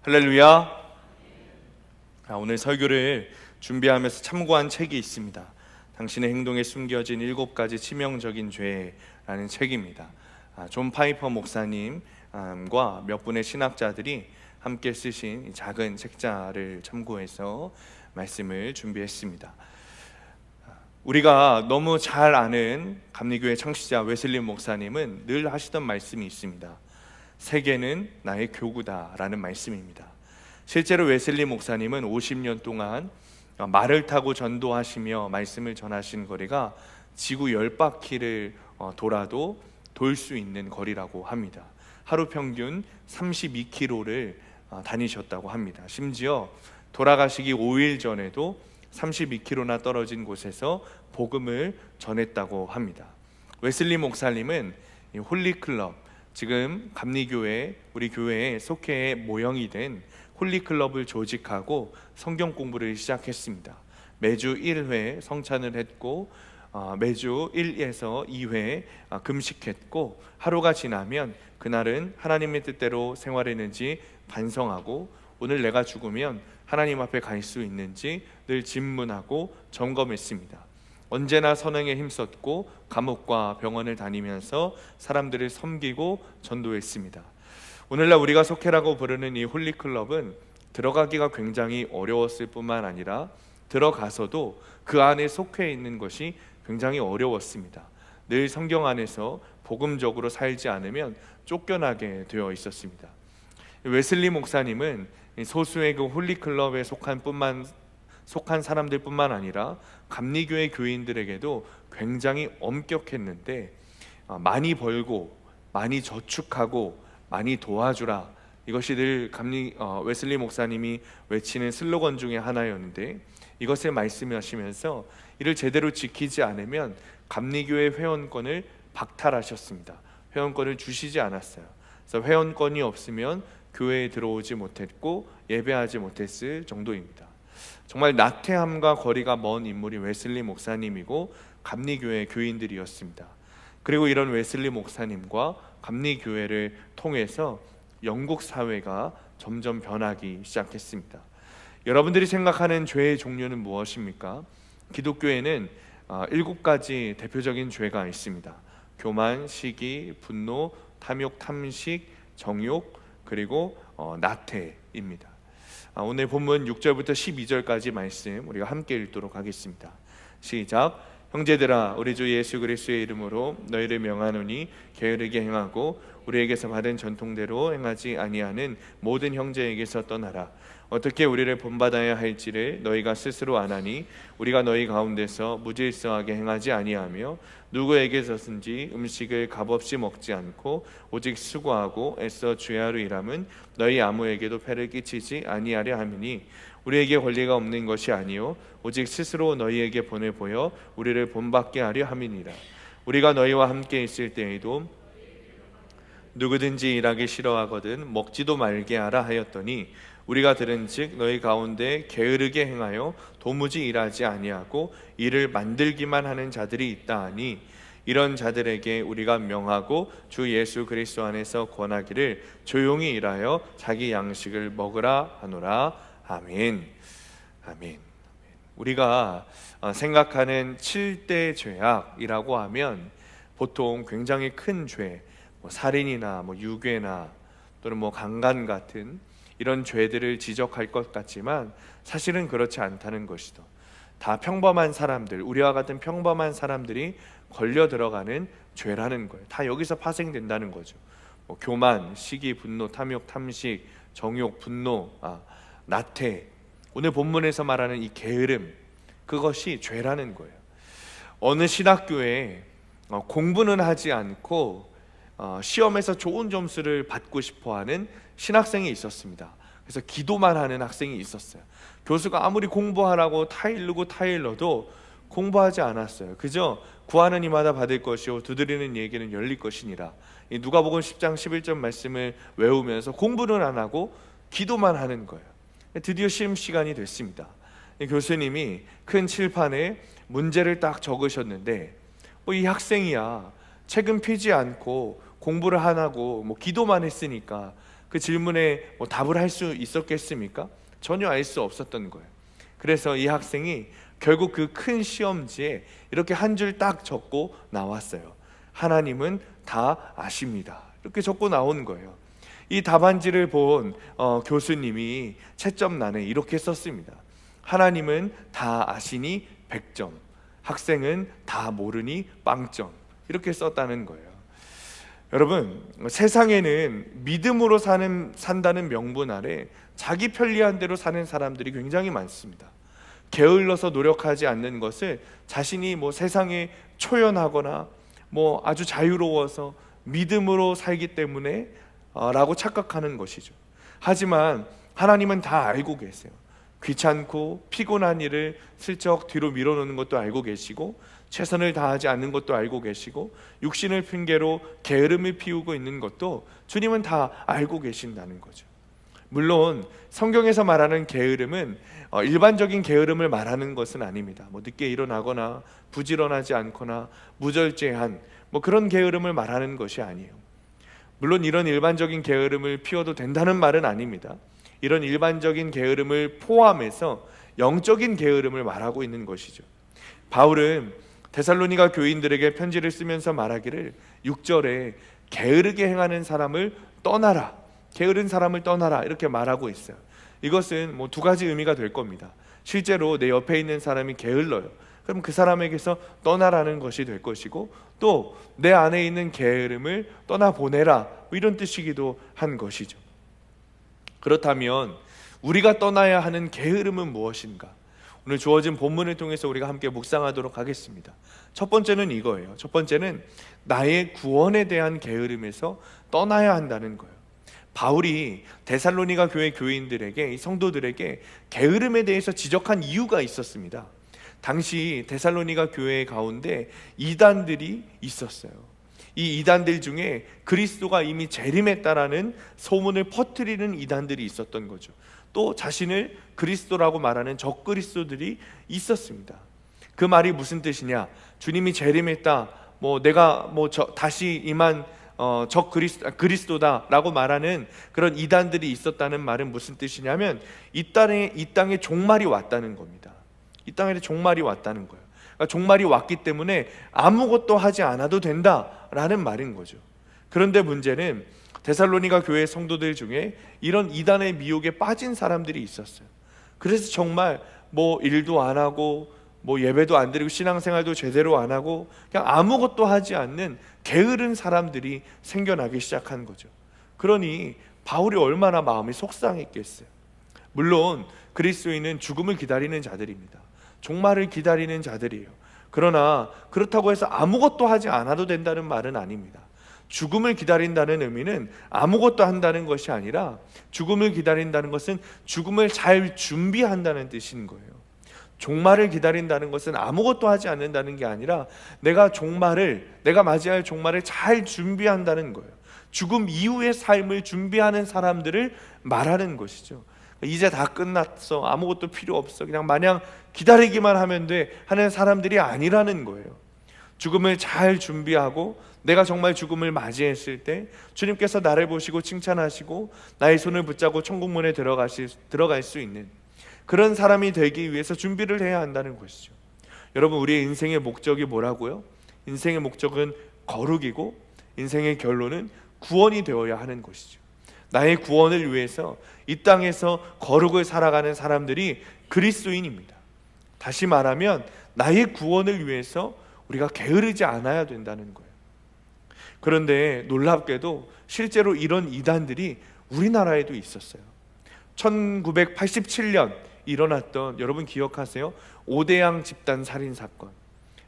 할렐루야. 오늘 설교를 준비하면서 참고한 책이 있습니다. 당신의 행동에 숨겨진 7가지 치명적인 죄라는 책입니다. 존 파이퍼 목사님과 몇 분의 신학자들이 함께 쓰신 작은 책자를 참고해서 말씀을 준비했습니다. 우리가 너무 잘 아는 감리교회 창시자 웨슬리 목사님은 늘 하시던 말씀이 있습니다. 세계는 나의 교구다라는 말씀입니다. 실제로 웨슬리 목사님은 50년 동안 말을 타고 전도하시며 말씀을 전하신 거리가 지구 10바퀴를 돌아도 돌 수 있는 거리라고 합니다. 하루 평균 32km를 다니셨다고 합니다. 심지어 돌아가시기 5일 전에도 32km나 떨어진 곳에서 복음을 전했다고 합니다. 웨슬리 목사님은 홀리클럽, 지금 감리교회, 우리 교회에 속해 모형이 된 홀리클럽을 조직하고 성경 공부를 시작했습니다. 매주 1회 성찬을 했고 매주 1에서 2회 금식했고, 하루가 지나면 그날은 하나님의 뜻대로 생활했는지 반성하고 오늘 내가 죽으면 하나님 앞에 갈 수 있는지 늘 질문하고 점검했습니다. 언제나 선행에 힘썼고 감옥과 병원을 다니면서 사람들을 섬기고 전도했습니다. 오늘날 우리가 속해라고 부르는 이 홀리클럽은 들어가기가 굉장히 어려웠을 뿐만 아니라 들어가서도 그 안에 속해 있는 것이 굉장히 어려웠습니다. 늘 성경 안에서 복음적으로 살지 않으면 쫓겨나게 되어 있었습니다. 웨슬리 목사님은 소수의 그 홀리클럽에 속한 사람들뿐만 아니라 감리교회 교인들에게도 굉장히 엄격했는데, 많이 벌고 많이 저축하고 많이 도와주라, 이것이 늘 웨슬리 목사님이 외치는 슬로건 중에 하나였는데, 이것을 말씀하시면서 이를 제대로 지키지 않으면 감리교회 회원권을 박탈하셨습니다. 회원권을 주시지 않았어요. 그래서 회원권이 없으면 교회에 들어오지 못했고 예배하지 못했을 정도입니다. 정말 나태함과 거리가 먼 인물이 웨슬리 목사님이고 감리교회 교인들이었습니다. 그리고 이런 웨슬리 목사님과 감리교회를 통해서 영국 사회가 점점 변하기 시작했습니다. 여러분들이 생각하는 죄의 종류는 무엇입니까? 기독교에는 7가지 대표적인 죄가 있습니다. 교만, 시기, 분노, 탐욕, 탐식, 정욕, 그리고 나태입니다. 오늘 본문 6절부터 12절까지 말씀 우리가 함께 읽도록 하겠습니다. 시작. 형제들아, 우리 주 예수 그리스도의 이름으로 너희를 명하노니 게으르게 행하고 우리에게서 받은 전통대로 행하지 아니하는 모든 형제에게서 떠나라. 어떻게 우리를 본받아야 할지를 너희가 스스로 아나니 우리가 너희 가운데서 무질서하게 행하지 아니하며 누구에게서든지 음식을 값없이 먹지 않고 오직 수고하고 애써 주야로 일함은 너희 아무에게도 폐를 끼치지 아니하려 함이니 우리에게 권리가 없는 것이 아니요 오직 스스로 너희에게 본을 보여 우리를 본받게 하려 함이니라. 우리가 너희와 함께 있을 때에도 누구든지 일하기 싫어하거든 먹지도 말게 하라 하였더니 우리가 들은즉 너희 가운데 게으르게 행하여 도무지 일하지 아니하고 일을 만들기만 하는 자들이 있다 하니 이런 자들에게 우리가 명하고 주 예수 그리스도 안에서 권하기를 조용히 일하여 자기 양식을 먹으라 하노라. 아멘. 아멘. 우리가 생각하는 7대 죄악이라고 하면 보통 굉장히 큰 죄, 살인이나 유괴나 또는 강간 같은 이런 죄들을 지적할 것 같지만 사실은 그렇지 않다는 것이죠. 다 평범한 사람들, 우리와 같은 평범한 사람들이 걸려 들어가는 죄라는 거예요. 다 여기서 파생된다는 거죠. 교만, 시기, 분노, 탐욕, 탐식, 정욕, 분노, 나태, 오늘 본문에서 말하는 이 게으름, 그것이 죄라는 거예요. 어느 신학교에 공부는 하지 않고 시험에서 좋은 점수를 받고 싶어하는 신학생이 있었습니다. 그래서 기도만 하는 학생이 있었어요. 교수가 아무리 공부하라고 타일러도 공부하지 않았어요. 그저 구하는 이마다 받을 것이요 두드리는 얘기는 열릴 것이니라. 이 누가복음 10장 11절 말씀을 외우면서 공부는 안 하고 기도만 하는 거예요. 드디어 시험 시간이 됐습니다. 교수님이 큰 칠판에 문제를 딱 적으셨는데 이 학생이야 책은 펴지 않고 공부를 안 하고 기도만 했으니까 그 질문에 답을 할 수 있었겠습니까? 전혀 알 수 없었던 거예요. 그래서 이 학생이 결국 그 큰 시험지에 이렇게 한 줄 딱 적고 나왔어요. 하나님은 다 아십니다. 이렇게 적고 나온 거예요. 이 답안지를 본 교수님이 채점란에 이렇게 썼습니다. 하나님은 다 아시니 100점, 학생은 다 모르니 빵점. 이렇게 썼다는 거예요. 여러분, 세상에는 믿음으로 산다는 명분 아래 자기 편리한 대로 사는 사람들이 굉장히 많습니다. 게을러서 노력하지 않는 것을 자신이 세상에 초연하거나 아주 자유로워서 믿음으로 살기 때문에 라고 착각하는 것이죠. 하지만 하나님은 다 알고 계세요. 귀찮고 피곤한 일을 슬쩍 뒤로 밀어놓는 것도 알고 계시고, 최선을 다하지 않는 것도 알고 계시고, 육신을 핑계로 게으름을 피우고 있는 것도 주님은 다 알고 계신다는 거죠. 물론 성경에서 말하는 게으름은 일반적인 게으름을 말하는 것은 아닙니다. 늦게 일어나거나 부지런하지 않거나 무절제한 그런 게으름을 말하는 것이 아니에요. 물론 이런 일반적인 게으름을 피워도 된다는 말은 아닙니다. 이런 일반적인 게으름을 포함해서 영적인 게으름을 말하고 있는 것이죠. 바울은 데살로니가 교인들에게 편지를 쓰면서 말하기를 6절에 게으르게 행하는 사람을 떠나라, 게으른 사람을 떠나라 이렇게 말하고 있어요. 이것은 두 가지 의미가 될 겁니다. 실제로 내 옆에 있는 사람이 게을러요. 그럼 그 사람에게서 떠나라는 것이 될 것이고, 또 내 안에 있는 게으름을 떠나보내라 이런 뜻이기도 한 것이죠. 그렇다면 우리가 떠나야 하는 게으름은 무엇인가? 오늘 주어진 본문을 통해서 우리가 함께 묵상하도록 하겠습니다. 첫 번째는 이거예요. 첫 번째는 나의 구원에 대한 게으름에서 떠나야 한다는 거예요. 바울이 데살로니가 교회 교인들에게, 이 성도들에게 게으름에 대해서 지적한 이유가 있었습니다. 당시 데살로니가 교회 가운데 이단들이 있었어요. 이 이단들 중에 그리스도가 이미 재림했다라는 소문을 퍼뜨리는 이단들이 있었던 거죠. 또 자신을 그리스도라고 말하는 적그리스도들이 있었습니다. 그 말이 무슨 뜻이냐? 주님이 재림했다, 내가 다시 임한 그리스도다라고 말하는 그런 이단들이 있었다는 말은 무슨 뜻이냐면 이 땅에 종말이 왔다는 겁니다. 이 땅에 종말이 왔다는 거예요. 그러니까 종말이 왔기 때문에 아무것도 하지 않아도 된다라는 말인 거죠. 그런데 문제는 데살로니가 교회 성도들 중에 이런 이단의 미혹에 빠진 사람들이 있었어요. 그래서 정말 일도 안 하고 예배도 안 드리고 신앙생활도 제대로 안 하고 그냥 아무것도 하지 않는 게으른 사람들이 생겨나기 시작한 거죠. 그러니 바울이 얼마나 마음이 속상했겠어요. 물론 그리스도인은 죽음을 기다리는 자들입니다. 종말을 기다리는 자들이에요. 그러나 그렇다고 해서 아무것도 하지 않아도 된다는 말은 아닙니다. 죽음을 기다린다는 의미는 아무것도 한다는 것이 아니라, 죽음을 기다린다는 것은 죽음을 잘 준비한다는 뜻인 거예요. 종말을 기다린다는 것은 아무것도 하지 않는다는 게 아니라 내가 맞이할 종말을 잘 준비한다는 거예요. 죽음 이후의 삶을 준비하는 사람들을 말하는 것이죠. 이제 다 끝났어, 아무것도 필요 없어, 그냥 마냥 기다리기만 하면 돼 하는 사람들이 아니라는 거예요. 죽음을 잘 준비하고 내가 정말 죽음을 맞이했을 때 주님께서 나를 보시고 칭찬하시고 나의 손을 붙잡고 천국문에 들어갈 수 있는 그런 사람이 되기 위해서 준비를 해야 한다는 것이죠. 여러분, 우리의 인생의 목적이 뭐라고요? 인생의 목적은 거룩이고 인생의 결론은 구원이 되어야 하는 것이죠. 나의 구원을 위해서 이 땅에서 거룩을 살아가는 사람들이 그리스도인입니다. 다시 말하면 나의 구원을 위해서 우리가 게으르지 않아야 된다는 거예요. 그런데 놀랍게도 실제로 이런 이단들이 우리나라에도 있었어요. 1987년 일어났던, 여러분 기억하세요? 오대양 집단 살인 사건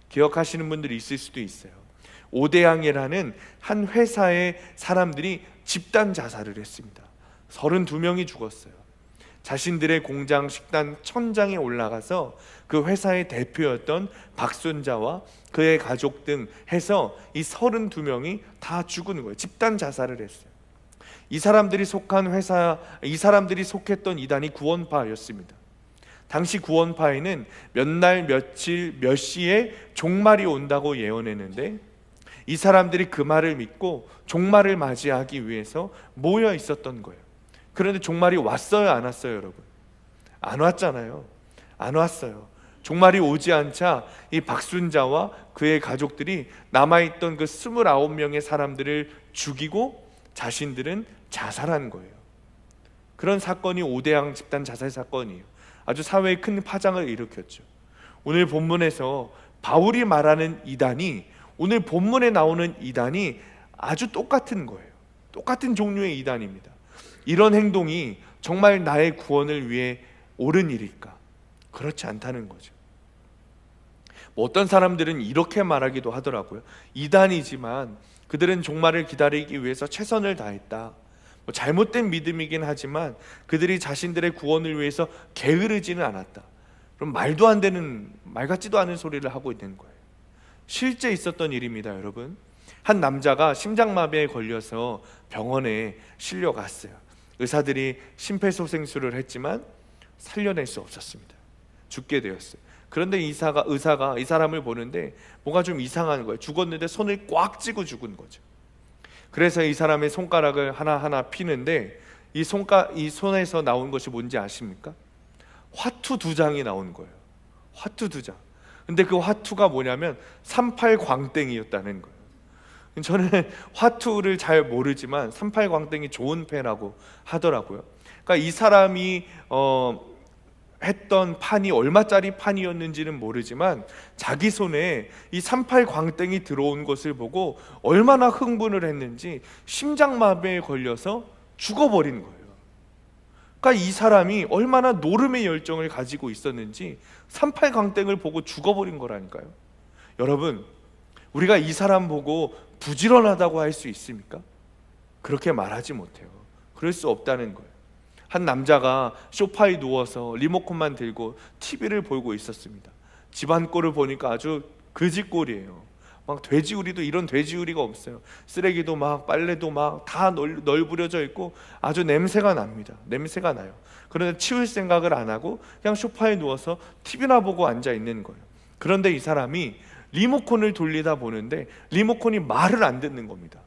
기억하시는 분들이 있을 수도 있어요. 오대양이라는 한 회사의 사람들이 집단 자살을 했습니다. 32명이 죽었어요. 자신들의 공장 식당 천장에 올라가서 그 회사의 대표였던 박순자와 그의 가족 등 해서 이 32명이 다 죽은 거예요. 집단 자살을 했어요. 이 사람들이 속했던 이단이 구원파였습니다. 당시 구원파에는 몇 날, 며칠, 몇 시에 종말이 온다고 예언했는데 이 사람들이 그 말을 믿고 종말을 맞이하기 위해서 모여 있었던 거예요. 그런데 종말이 왔어요, 안 왔어요, 여러분? 안 왔잖아요. 안 왔어요. 종말이 오지 않자 이 박순자와 그의 가족들이 남아있던 그 29명의 사람들을 죽이고 자신들은 자살한 거예요. 그런 사건이 오대양 집단 자살 사건이에요. 아주 사회에 큰 파장을 일으켰죠. 오늘 본문에서 바울이 말하는 이단이, 오늘 본문에 나오는 이단이 아주 똑같은 거예요. 똑같은 종류의 이단입니다. 이런 행동이 정말 나의 구원을 위해 옳은 일일까? 그렇지 않다는 거죠. 어떤 사람들은 이렇게 말하기도 하더라고요. 이단이지만 그들은 종말을 기다리기 위해서 최선을 다했다. 잘못된 믿음이긴 하지만 그들이 자신들의 구원을 위해서 게으르지는 않았다. 그럼 말도 안 되는, 말 같지도 않은 소리를 하고 있는 거예요. 실제 있었던 일입니다, 여러분. 한 남자가 심장마비에 걸려서 병원에 실려갔어요. 의사들이 심폐소생술을 했지만 살려낼 수 없었습니다. 죽게 되었어요. 그런데 의사가 이 사람을 보는데 뭐가 좀 이상한 거예요. 죽었는데 손을 꽉 쥐고 죽은 거죠. 그래서 이 사람의 손가락을 하나하나 피는데 이 손에서 나온 것이 뭔지 아십니까? 화투 2장이 나온 거예요. 화투 2장. 근데 그 화투가 뭐냐면 38광땡이었다는 거예요. 저는 화투를 잘 모르지만 38광땡이 좋은 패라고 하더라고요. 그러니까 이 사람이 했던 판이 얼마짜리 판이었는지는 모르지만 자기 손에 이 38광땡이 들어온 것을 보고 얼마나 흥분을 했는지 심장마비에 걸려서 죽어버린 거예요. 그러니까 이 사람이 얼마나 노름의 열정을 가지고 있었는지 38광땡을 보고 죽어버린 거라니까요. 여러분, 우리가 이 사람 보고 부지런하다고 할 수 있습니까? 그렇게 말하지 못해요. 그럴 수 없다는 거예요. 한 남자가 소파에 누워서 리모컨만 들고 TV를 보고 있었습니다. 집안 꼴을 보니까 아주 거지꼴이에요. 막 돼지우리도 이런 돼지우리가 없어요. 쓰레기도 막 빨래도 막 다 널브러져 있고 아주 냄새가 납니다. 냄새가 나요. 그런데 치울 생각을 안 하고 그냥 소파에 누워서 TV나 보고 앉아 있는 거예요. 그런데 이 사람이 리모컨을 돌리다 보는데 리모컨이 말을 안 듣는 겁니다.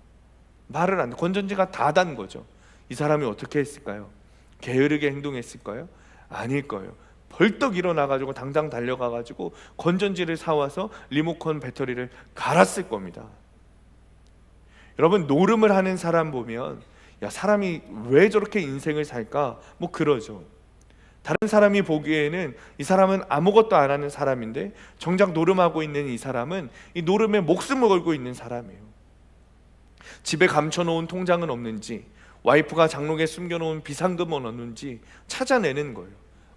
말을 안 듣는, 건전지가 다 단 거죠. 이 사람이 어떻게 했을까요? 게으르게 행동했을까요? 아닐 거예요. 벌떡 일어나가지고 당장 달려가가지고 건전지를 사와서 리모컨 배터리를 갈았을 겁니다. 여러분, 노름을 하는 사람 보면 야, 사람이 왜 저렇게 인생을 살까? 뭐 그러죠. 다른 사람이 보기에는 이 사람은 아무것도 안 하는 사람인데 정작 노름하고 있는 이 사람은 이 노름에 목숨을 걸고 있는 사람이에요. 집에 감춰놓은 통장은 없는지, 와이프가 장롱에 숨겨놓은 비상금은 없는지 찾아내는 거예요.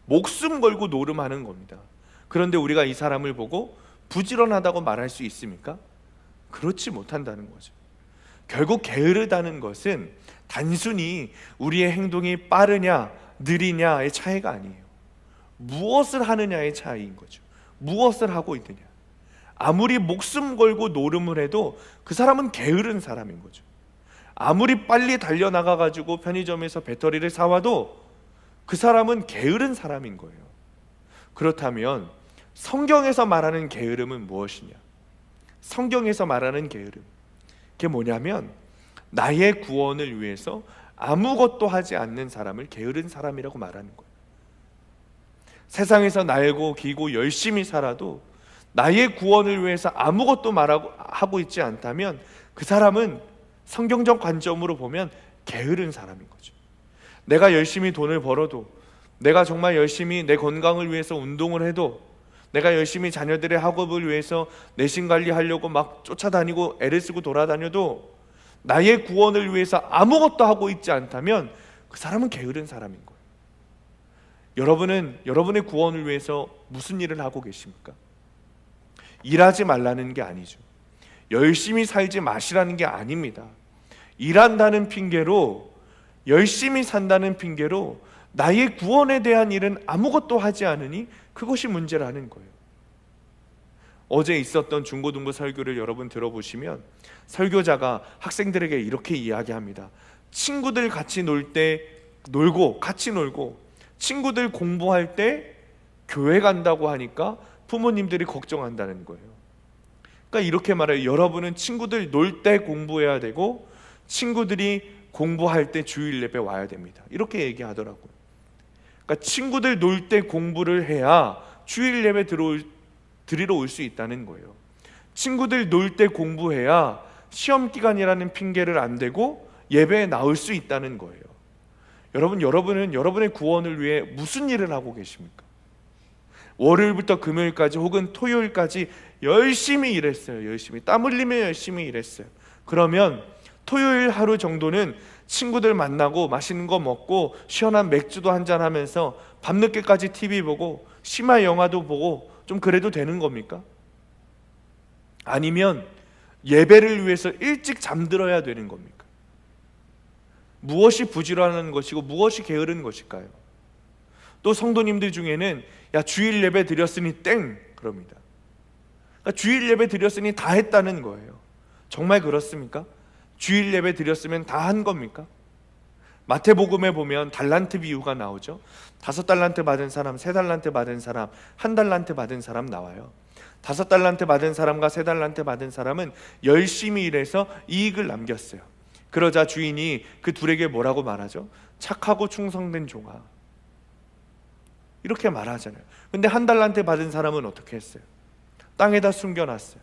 목숨 걸고 노름하는 겁니다. 그런데 우리가 이 사람을 보고 부지런하다고 말할 수 있습니까? 그렇지 못한다는 거죠. 결국 게으르다는 것은 단순히 우리의 행동이 빠르냐 느리냐의 차이가 아니에요. 무엇을 하느냐의 차이인 거죠. 무엇을 하고 있느냐. 아무리 목숨 걸고 노름을 해도 그 사람은 게으른 사람인 거죠. 아무리 빨리 달려나가가지고 편의점에서 배터리를 사와도 그 사람은 게으른 사람인 거예요. 그렇다면 성경에서 말하는 게으름은 무엇이냐? 성경에서 말하는 게으름, 그게 뭐냐면 나의 구원을 위해서 아무것도 하지 않는 사람을 게으른 사람이라고 말하는 거예요. 세상에서 날고 기고 열심히 살아도 나의 구원을 위해서 아무것도 하고 있지 않다면 그 사람은 성경적 관점으로 보면 게으른 사람인 거죠. 내가 열심히 돈을 벌어도, 내가 정말 열심히 내 건강을 위해서 운동을 해도, 내가 열심히 자녀들의 학업을 위해서 내신 관리하려고 막 쫓아다니고 애를 쓰고 돌아다녀도 나의 구원을 위해서 아무것도 하고 있지 않다면 그 사람은 게으른 사람인 거예요. 여러분은 여러분의 구원을 위해서 무슨 일을 하고 계십니까? 일하지 말라는 게 아니죠. 열심히 살지 마시라는 게 아닙니다. 일한다는 핑계로, 열심히 산다는 핑계로 나의 구원에 대한 일은 아무것도 하지 않으니 그것이 문제라는 거예요. 어제 있었던 중고등부 설교를 여러분 들어보시면 설교자가 학생들에게 이렇게 이야기합니다. 친구들 같이 놀 때 놀고, 같이 놀고, 친구들 공부할 때 교회 간다고 하니까 부모님들이 걱정한다는 거예요. 그러니까 이렇게 말해요. 여러분은 친구들 놀 때 공부해야 되고 친구들이 공부할 때 주일 예배 와야 됩니다. 이렇게 얘기하더라고요. 그러니까 친구들 놀 때 공부를 해야 주일 예배 드리러 올 수 있다는 거예요. 친구들 놀 때 공부해야 시험 기간이라는 핑계를 안 대고 예배에 나올 수 있다는 거예요. 여러분은 여러분의 구원을 위해 무슨 일을 하고 계십니까? 월요일부터 금요일까지 혹은 토요일까지 열심히 일했어요. 열심히 땀 흘리며 열심히 일했어요. 그러면 토요일 하루 정도는 친구들 만나고 맛있는 거 먹고 시원한 맥주도 한잔 하면서 밤늦게까지 TV 보고 심야 영화도 보고 좀 그래도 되는 겁니까? 아니면 예배를 위해서 일찍 잠들어야 되는 겁니까? 무엇이 부지런한 것이고 무엇이 게으른 것일까요? 또 성도님들 중에는 야 주일 예배 드렸으니 땡 그럽니다. 그러니까 주일 예배 드렸으니 다 했다는 거예요. 정말 그렇습니까? 주일 예배 드렸으면 다 한 겁니까? 마태복음에 보면 달란트 비유가 나오죠. 5달란트 받은 사람, 3달란트 받은 사람, 1달란트 받은 사람 나와요. 5달란트 받은 사람과 3달란트 받은 사람은 열심히 일해서 이익을 남겼어요. 그러자 주인이 그 둘에게 뭐라고 말하죠? 착하고 충성된 종아, 이렇게 말하잖아요. 근데 1달란트 받은 사람은 어떻게 했어요? 땅에다 숨겨놨어요.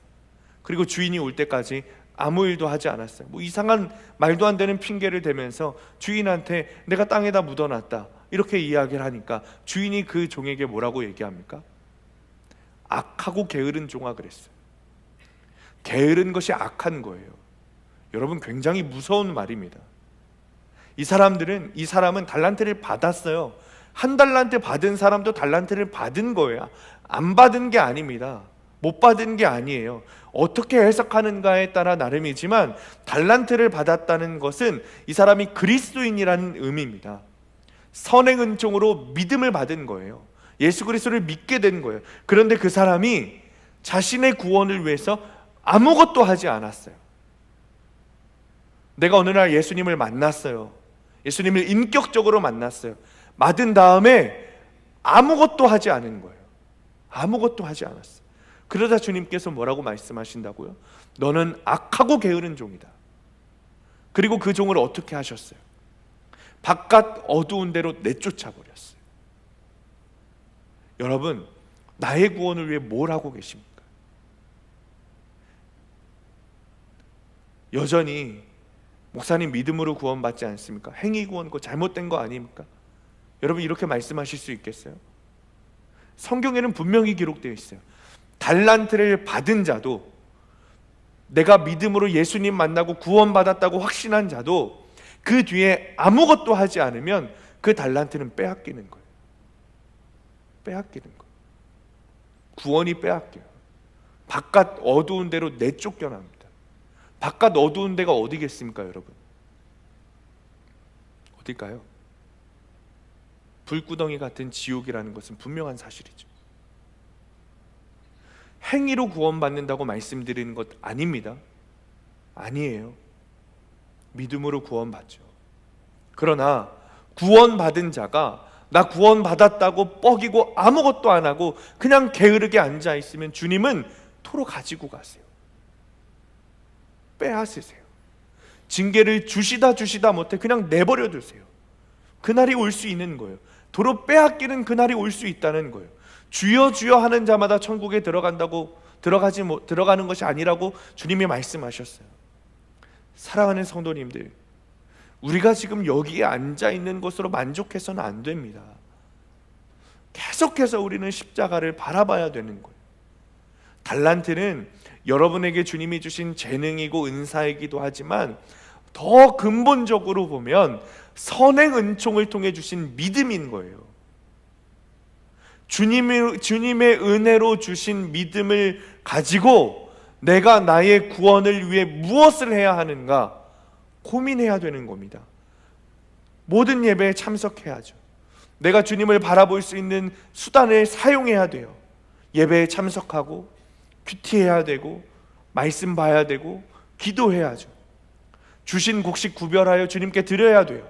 그리고 주인이 올 때까지 아무 일도 하지 않았어요. 뭐 이상한 말도 안 되는 핑계를 대면서 주인한테 내가 땅에다 묻어놨다 이렇게 이야기를 하니까 주인이 그 종에게 뭐라고 얘기합니까? 악하고 게으른 종아 그랬어요. 게으른 것이 악한 거예요. 여러분, 굉장히 무서운 말입니다. 이 사람은 달란트를 받았어요. 1달란트 받은 사람도 달란트를 받은 거예요. 안 받은 게 아닙니다. 못 받은 게 아니에요. 어떻게 해석하는가에 따라 나름이지만 달란트를 받았다는 것은 이 사람이 그리스도인이라는 의미입니다. 선행 은총으로 믿음을 받은 거예요. 예수 그리스도를 믿게 된 거예요. 그런데 그 사람이 자신의 구원을 위해서 아무것도 하지 않았어요. 내가 어느 날 예수님을 만났어요. 예수님을 인격적으로 만났어요. 맞은 다음에 아무것도 하지 않은 거예요. 아무것도 하지 않았어요. 그러자 주님께서 뭐라고 말씀하신다고요? 너는 악하고 게으른 종이다. 그리고 그 종을 어떻게 하셨어요? 바깥 어두운 데로 내쫓아 버렸어요. 여러분, 나의 구원을 위해 뭘 하고 계십니까? 여전히 목사님 믿음으로 구원받지 않습니까? 행위 구원, 그거 잘못된 거 아닙니까? 여러분, 이렇게 말씀하실 수 있겠어요? 성경에는 분명히 기록되어 있어요. 달란트를 받은 자도, 내가 믿음으로 예수님 만나고 구원받았다고 확신한 자도 그 뒤에 아무것도 하지 않으면 그 달란트는 빼앗기는 거예요. 빼앗기는 거예요. 구원이 빼앗겨요. 바깥 어두운 데로 내쫓겨납니다. 바깥 어두운 데가 어디겠습니까, 여러분? 어딜까요? 불구덩이 같은 지옥이라는 것은 분명한 사실이죠. 행위로 구원받는다고 말씀드리는 것 아닙니다. 아니에요. 믿음으로 구원받죠. 그러나 구원받은 자가 나 구원받았다고 뻐기고 아무것도 안 하고 그냥 게으르게 앉아 있으면 주님은 토로 가지고 가세요. 빼앗으세요. 징계를 주시다 못해 그냥 내버려 두세요. 그날이 올 수 있는 거예요. 도로 빼앗기는 그날이 올 수 있다는 거예요. 주여 주여 하는 자마다 천국에 들어가는 것이 아니라고 주님이 말씀하셨어요. 사랑하는 성도님들, 우리가 지금 여기에 앉아 있는 것으로 만족해서는 안 됩니다. 계속해서 우리는 십자가를 바라봐야 되는 거예요. 달란트는 여러분에게 주님이 주신 재능이고 은사이기도 하지만 더 근본적으로 보면 선행 은총을 통해 주신 믿음인 거예요. 주님의 은혜로 주신 믿음을 가지고 내가 나의 구원을 위해 무엇을 해야 하는가 고민해야 되는 겁니다. 모든 예배에 참석해야죠. 내가 주님을 바라볼 수 있는 수단을 사용해야 돼요. 예배에 참석하고 큐티해야 되고 말씀 봐야 되고 기도해야죠. 주신 곡식 구별하여 주님께 드려야 돼요.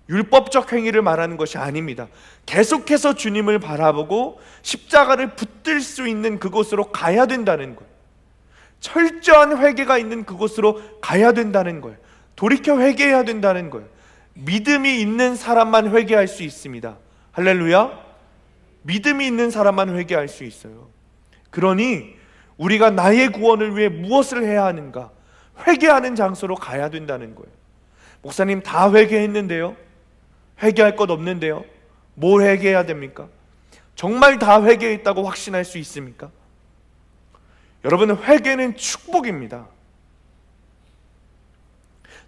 율법적 행위를 말하는 것이 아닙니다. 계속해서 주님을 바라보고 십자가를 붙들 수 있는 그곳으로 가야 된다는 거예요. 철저한 회개가 있는 그곳으로 가야 된다는 거예요. 돌이켜 회개해야 된다는 거예요. 믿음이 있는 사람만 회개할 수 있습니다. 할렐루야. 믿음이 있는 사람만 회개할 수 있어요. 그러니 우리가 나의 구원을 위해 무엇을 해야 하는가? 회개하는 장소로 가야 된다는 거예요. 목사님, 다 회개했는데요? 회개할 것 없는데요? 뭘 회개해야 됩니까? 정말 다 회개했다고 확신할 수 있습니까? 여러분, 회개는 축복입니다.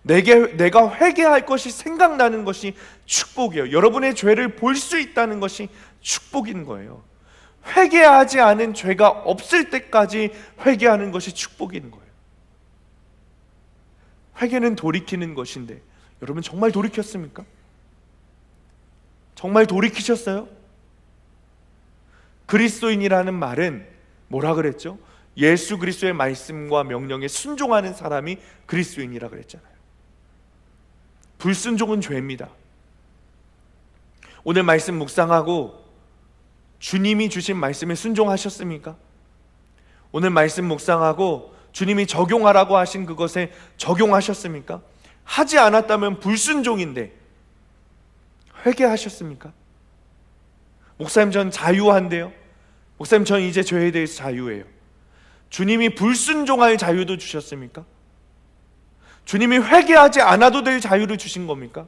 내가 회개할 것이 생각나는 것이 축복이에요. 여러분의 죄를 볼 수 있다는 것이 축복인 거예요. 회개하지 않은 죄가 없을 때까지 회개하는 것이 축복인 거예요. 회개는 돌이키는 것인데 여러분 정말 돌이켰습니까? 정말 돌이키셨어요? 그리스도인이라는 말은 뭐라 그랬죠? 예수 그리스도의 말씀과 명령에 순종하는 사람이 그리스도인이라 그랬잖아요. 불순종은 죄입니다. 오늘 말씀 묵상하고 주님이 주신 말씀에 순종하셨습니까? 오늘 말씀 묵상하고 주님이 적용하라고 하신 그것에 적용하셨습니까? 하지 않았다면 불순종인데 회개하셨습니까? 목사님, 전 자유한데요? 목사님, 전 이제 죄에 대해서 자유해요. 주님이 불순종할 자유도 주셨습니까? 주님이 회개하지 않아도 될 자유를 주신 겁니까?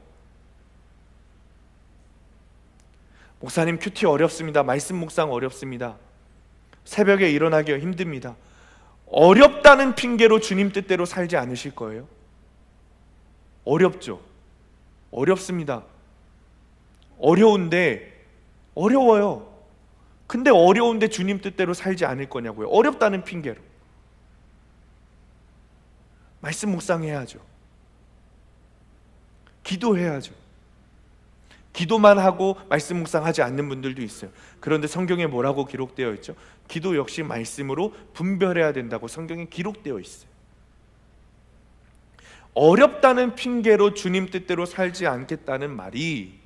목사님, 큐티 어렵습니다. 말씀 묵상 어렵습니다. 새벽에 일어나기가 힘듭니다. 어렵다는 핑계로 주님 뜻대로 살지 않으실 거예요? 어렵죠. 어렵습니다. 어려운데 어려워요. 근데 어려운데 주님 뜻대로 살지 않을 거냐고요? 어렵다는 핑계로. 말씀 묵상해야죠. 기도해야죠. 기도만 하고 말씀 묵상하지 않는 분들도 있어요. 그런데 성경에 뭐라고 기록되어 있죠? 기도 역시 말씀으로 분별해야 된다고 성경에 기록되어 있어요. 어렵다는 핑계로 주님 뜻대로 살지 않겠다는 말이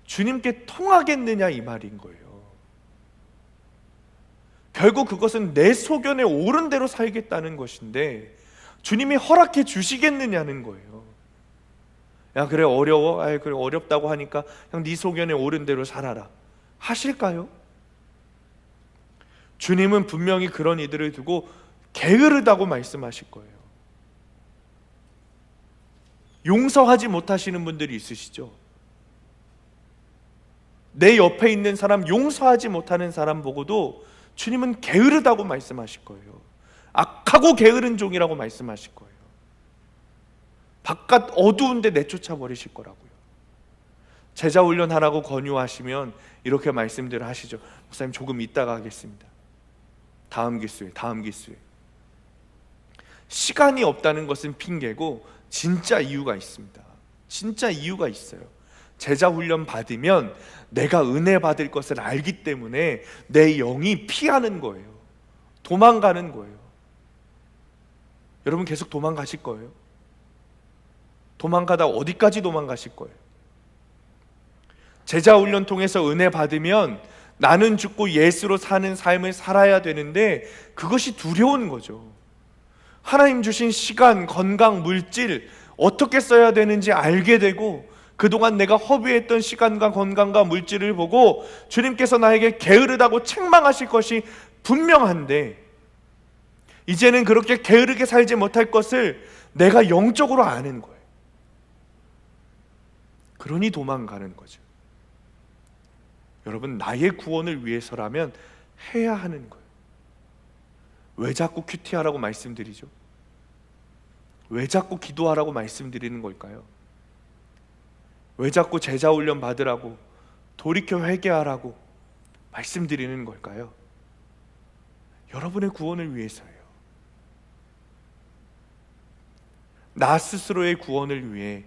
주님께 통하겠느냐 이 말인 거예요. 결국 그것은 내 소견에 옳은 대로 살겠다는 것인데 주님이 허락해 주시겠느냐는 거예요. 야, 그래 어려워? 그래 어렵다고 하니까 그냥 네 소견에 옳은 대로 살아라. 하실까요? 주님은 분명히 그런 이들을 두고 게으르다고 말씀하실 거예요. 용서하지 못하시는 분들이 있으시죠? 내 옆에 있는 사람, 용서하지 못하는 사람 보고도 주님은 게으르다고 말씀하실 거예요. 악하고 게으른 종이라고 말씀하실 거예요. 바깥 어두운데 내쫓아 버리실 거라고요. 제자 훈련하라고 권유하시면 이렇게 말씀들을 하시죠. 목사님, 조금 이따가 하겠습니다. 다음 기수에. 시간이 없다는 것은 핑계고 진짜 이유가 있습니다. 진짜 이유가 있어요. 제자 훈련 받으면 내가 은혜 받을 것을 알기 때문에 내 영이 피하는 거예요. 도망가는 거예요. 여러분 계속 도망가실 거예요? 도망가다 어디까지 도망가실 거예요? 제자 훈련 통해서 은혜 받으면 나는 죽고 예수로 사는 삶을 살아야 되는데 그것이 두려운 거죠. 하나님 주신 시간, 건강, 물질 어떻게 써야 되는지 알게 되고 그동안 내가 허비했던 시간과 건강과 물질을 보고 주님께서 나에게 게으르다고 책망하실 것이 분명한데 이제는 그렇게 게으르게 살지 못할 것을 내가 영적으로 아는 거예요. 그러니 도망가는 거죠. 여러분, 나의 구원을 위해서라면 해야 하는 거예요. 왜 자꾸 큐티하라고 말씀드리죠? 왜 자꾸 기도하라고 말씀드리는 걸까요? 왜 자꾸 제자 훈련 받으라고 돌이켜 회개하라고 말씀드리는 걸까요? 여러분의 구원을 위해서예요. 나 스스로의 구원을 위해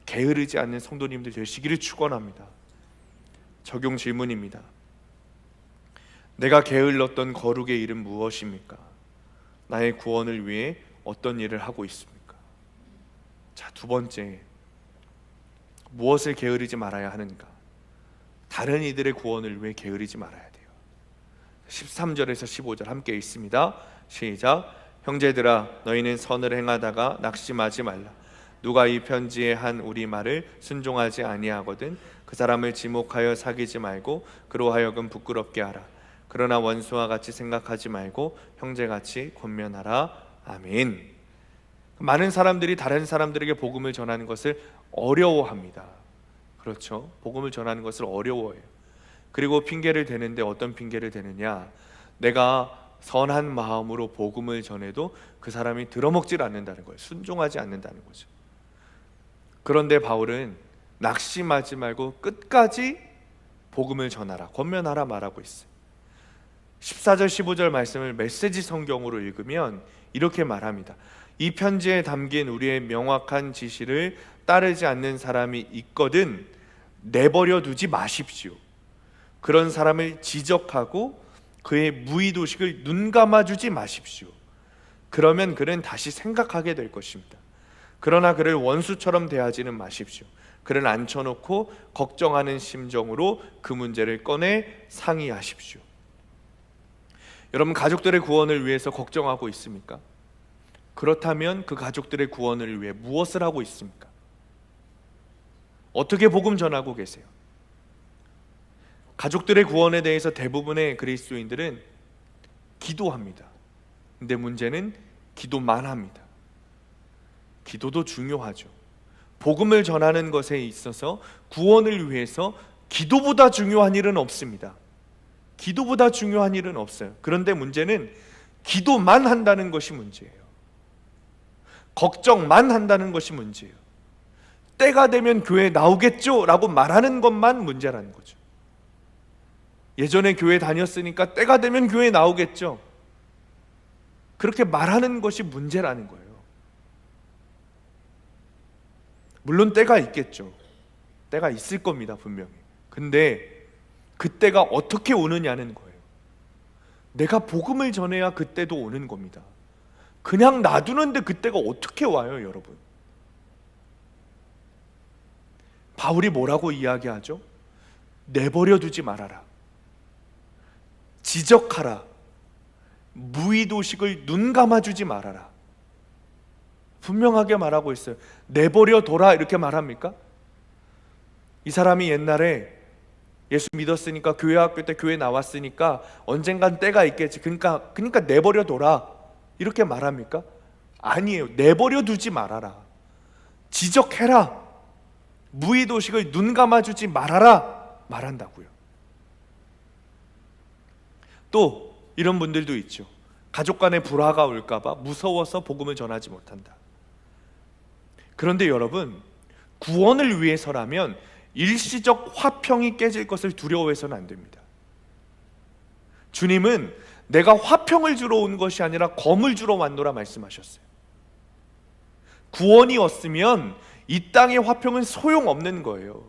게으르지 않는 성도님들 되시기를 축원합니다. 적용 질문입니다. 내가 게을렀던 거룩의 일은 무엇입니까? 나의 구원을 위해 어떤 일을 하고 있습니까? 자, 두 번째, 무엇을 게으르지 말아야 하는가? 다른 이들의 구원을 위해 게으르지 말아야 돼요. 13절에서 15절 함께 읽습니다. 시작. 형제들아, 너희는 선을 행하다가 낙심하지 말라. 누가 이 편지에 한 우리 말을 순종하지 아니하거든 그 사람을 지목하여 사귀지 말고 그로 하여금 부끄럽게 하라. 그러나 원수와 같이 생각하지 말고 형제같이 권면하라. 아멘. 많은 사람들이 다른 사람들에게 복음을 전하는 것을 어려워합니다. 그렇죠? 복음을 전하는 것을 어려워해요. 그리고 핑계를 대는데 어떤 핑계를 대느냐? 내가 선한 마음으로 복음을 전해도 그 사람이 들어먹질 않는다는 거예요. 순종하지 않는다는 거죠. 그런데 바울은 낙심하지 말고 끝까지 복음을 전하라, 권면하라 말하고 있어요. 14절 15절 말씀을 메시지 성경으로 읽으면 이렇게 말합니다. 이 편지에 담긴 우리의 명확한 지시를 따르지 않는 사람이 있거든 내버려 두지 마십시오. 그런 사람을 지적하고 그의 무의도식을 눈감아주지 마십시오. 그러면 그는 다시 생각하게 될 것입니다. 그러나 그를 원수처럼 대하지는 마십시오. 그를 앉혀놓고 걱정하는 심정으로 그 문제를 꺼내 상의하십시오. 여러분, 가족들의 구원을 위해서 걱정하고 있습니까? 그렇다면 그 가족들의 구원을 위해 무엇을 하고 있습니까? 어떻게 복음 전하고 계세요? 가족들의 구원에 대해서 대부분의 그리스도인들은 기도합니다. 근데 문제는 기도만 합니다. 기도도 중요하죠. 복음을 전하는 것에 있어서 구원을 위해서 기도보다 중요한 일은 없습니다. 기도보다 중요한 일은 없어요. 그런데 문제는 기도만 한다는 것이 문제예요. 걱정만 한다는 것이 문제예요. 때가 되면 교회에 나오겠죠? 라고 말하는 것만 문제라는 거죠. 예전에 교회 다녔으니까 때가 되면 교회에 나오겠죠? 그렇게 말하는 것이 문제라는 거예요. 물론 때가 있겠죠. 때가 있을 겁니다, 분명히. 근데 그때가 어떻게 오느냐는 거예요. 내가 복음을 전해야 그때도 오는 겁니다. 그냥 놔두는데 그때가 어떻게 와요, 여러분? 바울이 뭐라고 이야기하죠? 내버려 두지 말아라. 지적하라. 무의도식을 눈 감아주지 말아라. 분명하게 말하고 있어요. 내버려 둬라 이렇게 말합니까? 이 사람이 옛날에 예수 믿었으니까 교회 학교 때 교회 나왔으니까 언젠간 때가 있겠지. 그러니까 내버려 둬라 이렇게 말합니까? 아니에요. 내버려 두지 말아라. 지적해라. 무의도식을 눈 감아주지 말아라 말한다고요. 또 이런 분들도 있죠. 가족 간에 불화가 올까봐 무서워서 복음을 전하지 못한다. 그런데 여러분, 구원을 위해서라면 일시적 화평이 깨질 것을 두려워해서는 안 됩니다. 주님은 내가 화평을 주러 온 것이 아니라 검을 주러 왔노라 말씀하셨어요. 구원이 없으면 이 땅의 화평은 소용없는 거예요.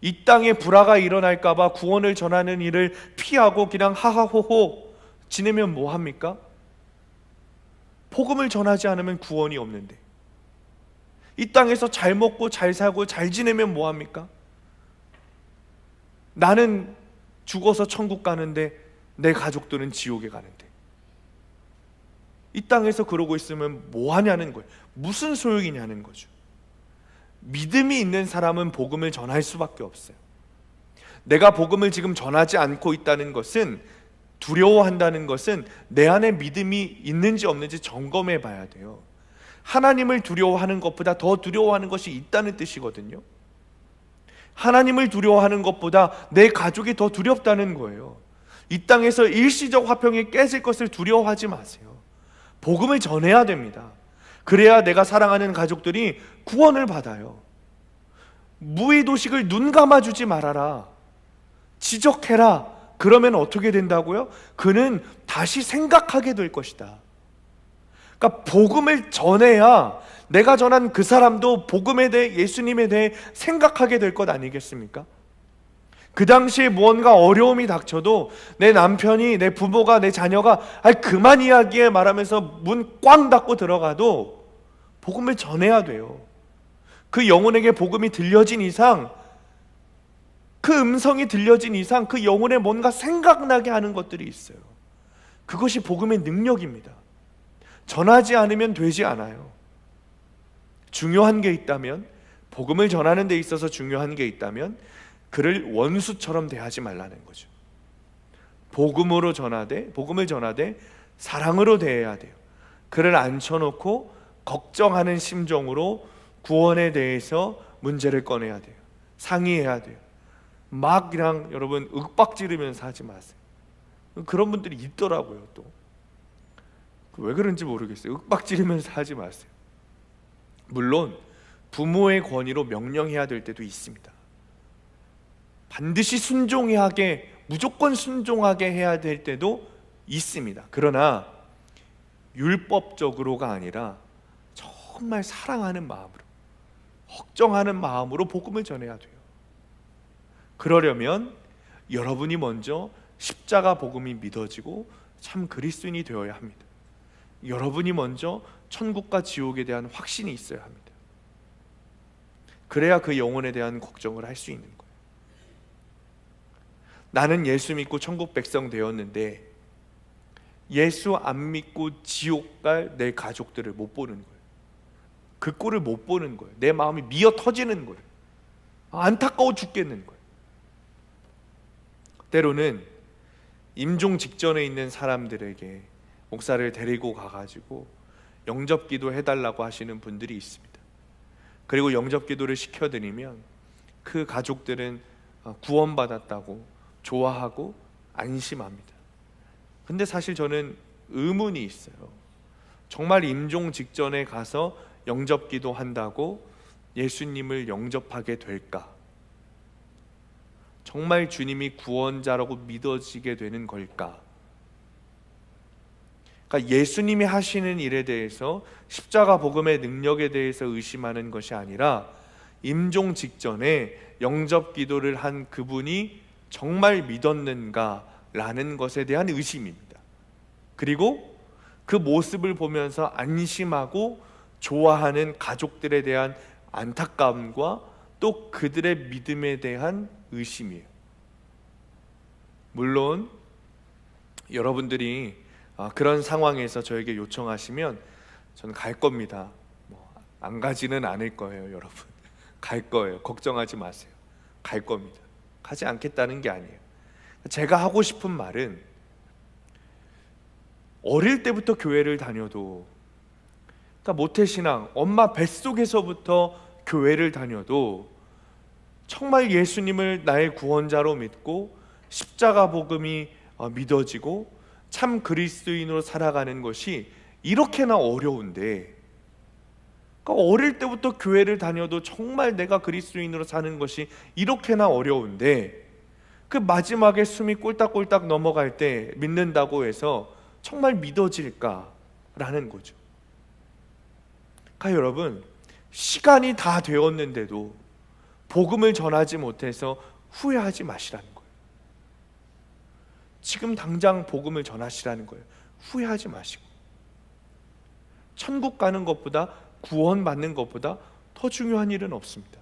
이 땅에 불화가 일어날까봐 구원을 전하는 일을 피하고 그냥 하하호호 지내면 뭐합니까? 복음을 전하지 않으면 구원이 없는데, 이 땅에서 잘 먹고 잘 살고 잘 지내면 뭐합니까? 나는 죽어서 천국 가는데 내 가족들은 지옥에 가는데, 이 땅에서 그러고 있으면 뭐하냐는 거예요. 무슨 소용이냐는 거죠. 믿음이 있는 사람은 복음을 전할 수밖에 없어요. 내가 복음을 지금 전하지 않고 있다는 것은, 두려워한다는 것은 내 안에 믿음이 있는지 없는지 점검해 봐야 돼요. 하나님을 두려워하는 것보다 더 두려워하는 것이 있다는 뜻이거든요. 하나님을 두려워하는 것보다 내 가족이 더 두렵다는 거예요. 이 땅에서 일시적 화평이 깨질 것을 두려워하지 마세요. 복음을 전해야 됩니다. 그래야 내가 사랑하는 가족들이 구원을 받아요. 무의도식을 눈 감아주지 말아라. 지적해라. 그러면 어떻게 된다고요? 그는 다시 생각하게 될 것이다. 그러니까 복음을 전해야 내가 전한 그 사람도 복음에 대해, 예수님에 대해 생각하게 될 것 아니겠습니까? 그 당시에 무언가 어려움이 닥쳐도 내 남편이, 내 부모가, 내 자녀가 그만 이야기해 말하면서 문 꽝 닫고 들어가도 복음을 전해야 돼요. 그 영혼에게 복음이 들려진 이상, 그 음성이 들려진 이상 그 영혼에 뭔가 생각나게 하는 것들이 있어요. 그것이 복음의 능력입니다. 전하지 않으면 되지 않아요. 중요한 게 있다면, 복음을 전하는 데 있어서 중요한 게 있다면 그를 원수처럼 대하지 말라는 거죠. 복음을 전하되 사랑으로 대해야 돼요. 그를 앉혀놓고 걱정하는 심정으로 구원에 대해서 문제를 꺼내야 돼요. 상의해야 돼요. 막 그냥 여러분 윽박지르면서 하지 마세요. 그런 분들이 있더라고요. 또 왜 그런지 모르겠어요. 윽박지르면서 하지 마세요. 물론 부모의 권위로 명령해야 될 때도 있습니다. 반드시 순종하게, 무조건 순종하게 해야 될 때도 있습니다. 그러나 율법적으로가 아니라 정말 사랑하는 마음으로, 걱정하는 마음으로 복음을 전해야 돼요. 그러려면 여러분이 먼저 십자가 복음이 믿어지고 참 그리스도인이 되어야 합니다. 여러분이 먼저 천국과 지옥에 대한 확신이 있어야 합니다. 그래야 그 영혼에 대한 걱정을 할 수 있는 거예요. 나는 예수 믿고 천국 백성 되었는데 예수 안 믿고 지옥 갈 내 가족들을 못 보는 거예요. 그 꼴을 못 보는 거예요. 내 마음이 미어 터지는 거예요. 안타까워 죽겠는 거예요. 때로는 임종 직전에 있는 사람들에게 목사를 데리고 가가지고 영접기도 해달라고 하시는 분들이 있습니다. 그리고 영접기도를 시켜드리면 그 가족들은 구원받았다고 좋아하고 안심합니다. 근데 사실 저는 의문이 있어요. 정말 임종 직전에 가서 영접기도 한다고 예수님을 영접하게 될까? 정말 주님이 구원자라고 믿어지게 되는 걸까? 그러니까 예수님이 하시는 일에 대해서, 십자가 복음의 능력에 대해서 의심하는 것이 아니라 임종 직전에 영접 기도를 한 그분이 정말 믿었는가라는 것에 대한 의심입니다. 그리고 그 모습을 보면서 안심하고 좋아하는 가족들에 대한 안타까움과 또 그들의 믿음에 대한 의심이에요. 물론 여러분들이 그런 상황에서 저에게 요청하시면 저는 갈 겁니다. 안 가지는 않을 거예요. 여러분 갈 거예요. 걱정하지 마세요. 갈 겁니다. 가지 않겠다는 게 아니에요. 제가 하고 싶은 말은, 어릴 때부터 교회를 다녀도, 그러니까 모태신앙, 엄마 뱃속에서부터 교회를 다녀도 정말 예수님을 나의 구원자로 믿고 십자가 복음이 믿어지고 참 그리스도인으로 살아가는 것이 이렇게나 어려운데, 그러니까 어릴 때부터 교회를 다녀도 정말 내가 그리스도인으로 사는 것이 이렇게나 어려운데, 그 마지막에 숨이 꼴딱꼴딱 넘어갈 때 믿는다고 해서 정말 믿어질까라는 거죠. 그러니까 여러분, 시간이 다 되었는데도 복음을 전하지 못해서 후회하지 마시라는 거예요. 지금 당장 복음을 전하시라는 거예요. 후회하지 마시고. 천국 가는 것보다, 구원 받는 것보다 더 중요한 일은 없습니다.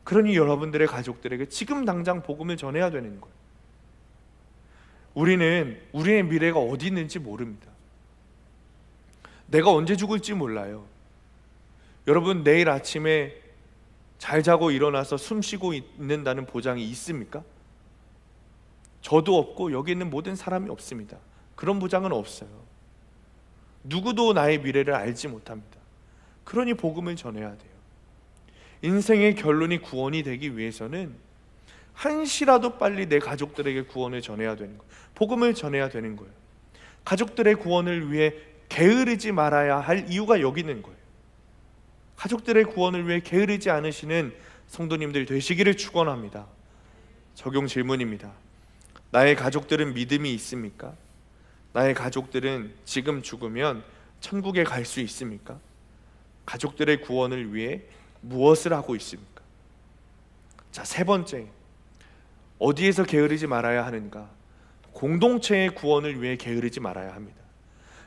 그러니 여러분들의 가족들에게 지금 당장 복음을 전해야 되는 거예요. 우리는 우리의 미래가 어디 있는지 모릅니다. 내가 언제 죽을지 몰라요. 여러분, 내일 아침에 잘 자고 일어나서 숨 쉬고 있는다는 보장이 있습니까? 저도 없고 여기 있는 모든 사람이 없습니다. 그런 보장은 없어요. 누구도 나의 미래를 알지 못합니다. 그러니 복음을 전해야 돼요. 인생의 결론이 구원이 되기 위해서는 한시라도 빨리 내 가족들에게 구원을 전해야 되는 거예요. 복음을 전해야 되는 거예요. 가족들의 구원을 위해 게으르지 말아야 할 이유가 여기 있는 거예요. 가족들의 구원을 위해 게으르지 않으시는 성도님들 되시기를 축원합니다. 적용 질문입니다. 나의 가족들은 믿음이 있습니까? 나의 가족들은 지금 죽으면 천국에 갈 수 있습니까? 가족들의 구원을 위해 무엇을 하고 있습니까? 자, 세 번째, 어디에서 게으르지 말아야 하는가? 공동체의 구원을 위해 게으르지 말아야 합니다.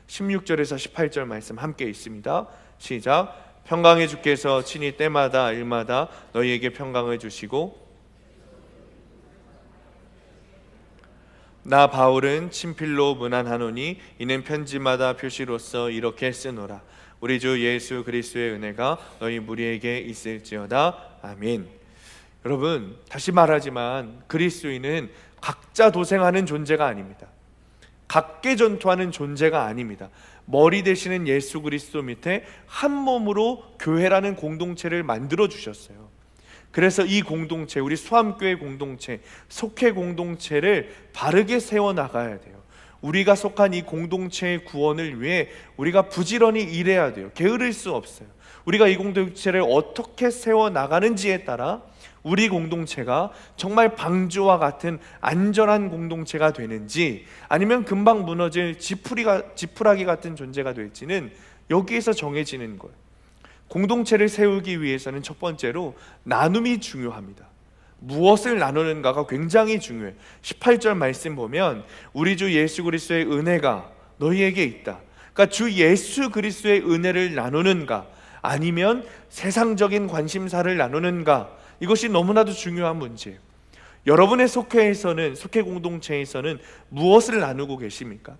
16절에서 18절 말씀 함께 있습니다. 시작. 평강의 주께서 친히 때마다 일마다 너희에게 평강을 주시고 나 바울은 친필로 문안하노니 이는 편지마다 표시로서 이렇게 쓰노라. 우리 주 예수 그리스도의 은혜가 너희 무리에게 있을지어다. 아멘. 여러분, 다시 말하지만 그리스도인은 각자 도생하는 존재가 아닙니다. 각계 전투하는 존재가 아닙니다. 머리 되시는 예수 그리스도 밑에 한 몸으로 교회라는 공동체를 만들어 주셨어요. 그래서 이 공동체, 우리 수암교회 공동체, 속회 공동체를 바르게 세워나가야 돼요. 우리가 속한 이 공동체의 구원을 위해 우리가 부지런히 일해야 돼요. 게으를 수 없어요. 우리가 이 공동체를 어떻게 세워나가는지에 따라 우리 공동체가 정말 방주와 같은 안전한 공동체가 되는지, 아니면 금방 무너질 지푸라기 같은 존재가 될지는 여기에서 정해지는 거예요. 공동체를 세우기 위해서는 첫 번째로 나눔이 중요합니다. 무엇을 나누는가가 굉장히 중요해요. 18절 말씀 보면 우리 주 예수 그리스도의 은혜가 너희에게 있다. 그러니까 주 예수 그리스도의 은혜를 나누는가, 아니면 세상적인 관심사를 나누는가, 이것이 너무나도 중요한 문제예요. 여러분의 속회 공동체에서는 무엇을 나누고 계십니까?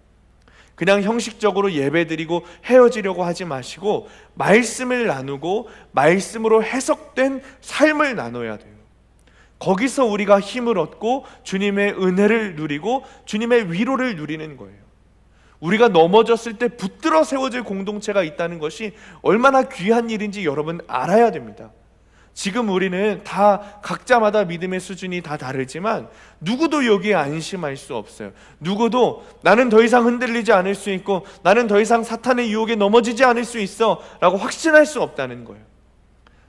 그냥 형식적으로 예배드리고 헤어지려고 하지 마시고 말씀을 나누고 말씀으로 해석된 삶을 나눠야 돼요. 거기서 우리가 힘을 얻고 주님의 은혜를 누리고 주님의 위로를 누리는 거예요. 우리가 넘어졌을 때 붙들어 세워질 공동체가 있다는 것이 얼마나 귀한 일인지 여러분 알아야 됩니다. 지금 우리는 다 각자마다 믿음의 수준이 다 다르지만 누구도 여기에 안심할 수 없어요. 누구도 나는 더 이상 흔들리지 않을 수 있고 나는 더 이상 사탄의 유혹에 넘어지지 않을 수 있어 라고 확신할 수 없다는 거예요.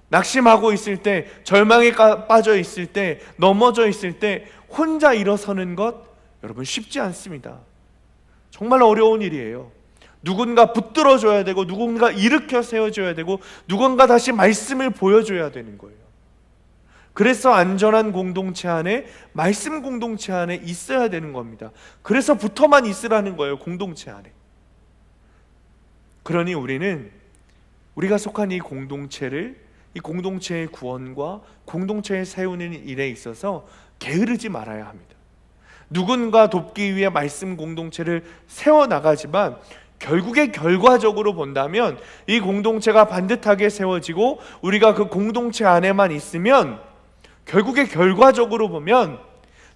낙심하고 있을 때, 절망에 빠져 있을 때, 넘어져 있을 때 혼자 일어서는 것 여러분 쉽지 않습니다. 정말 어려운 일이에요. 누군가 붙들어줘야 되고 누군가 일으켜 세워줘야 되고 누군가 다시 말씀을 보여줘야 되는 거예요. 그래서 안전한 공동체 안에, 말씀 공동체 안에 있어야 되는 겁니다. 그래서 붙어만 있으라는 거예요, 공동체 안에. 그러니 우리가 속한 이 공동체를, 이 공동체의 구원과 공동체에 세우는 일에 있어서 게으르지 말아야 합니다. 누군가 돕기 위해 말씀 공동체를 세워나가지만 결국에 결과적으로 본다면 이 공동체가 반듯하게 세워지고 우리가 그 공동체 안에만 있으면 결국에 결과적으로 보면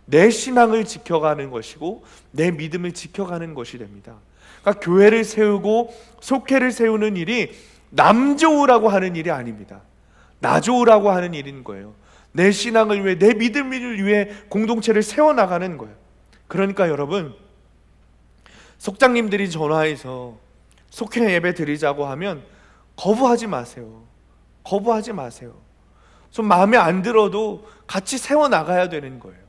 내 신앙을 지켜가는 것이고 내 믿음을 지켜가는 것이 됩니다. 그러니까 교회를 세우고 속회를 세우는 일이 남 좋으라고 하는 일이 아닙니다. 나 좋으라고 하는 일인 거예요. 내 신앙을 위해, 내 믿음을 위해 공동체를 세워나가는 거예요. 그러니까 여러분, 속장님들이 전화해서 속회 예배 드리자고 하면 거부하지 마세요. 거부하지 마세요. 좀 마음에 안 들어도 같이 세워나가야 되는 거예요.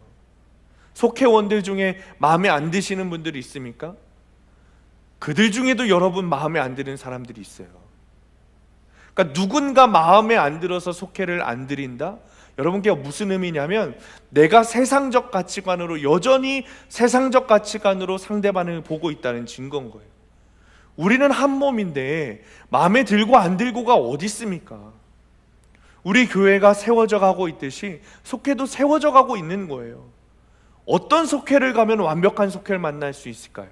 속회원들 중에 마음에 안 드시는 분들이 있습니까? 그들 중에도 여러분 마음에 안 드는 사람들이 있어요. 그러니까 누군가 마음에 안 들어서 속회를 안 드린다? 여러분께 무슨 의미냐면 내가 세상적 가치관으로, 여전히 세상적 가치관으로 상대방을 보고 있다는 증거인 거예요. 우리는 한 몸인데 마음에 들고 안 들고가 어디 있습니까? 우리 교회가 세워져 가고 있듯이 속회도 세워져 가고 있는 거예요. 어떤 속회를 가면 완벽한 속회를 만날 수 있을까요?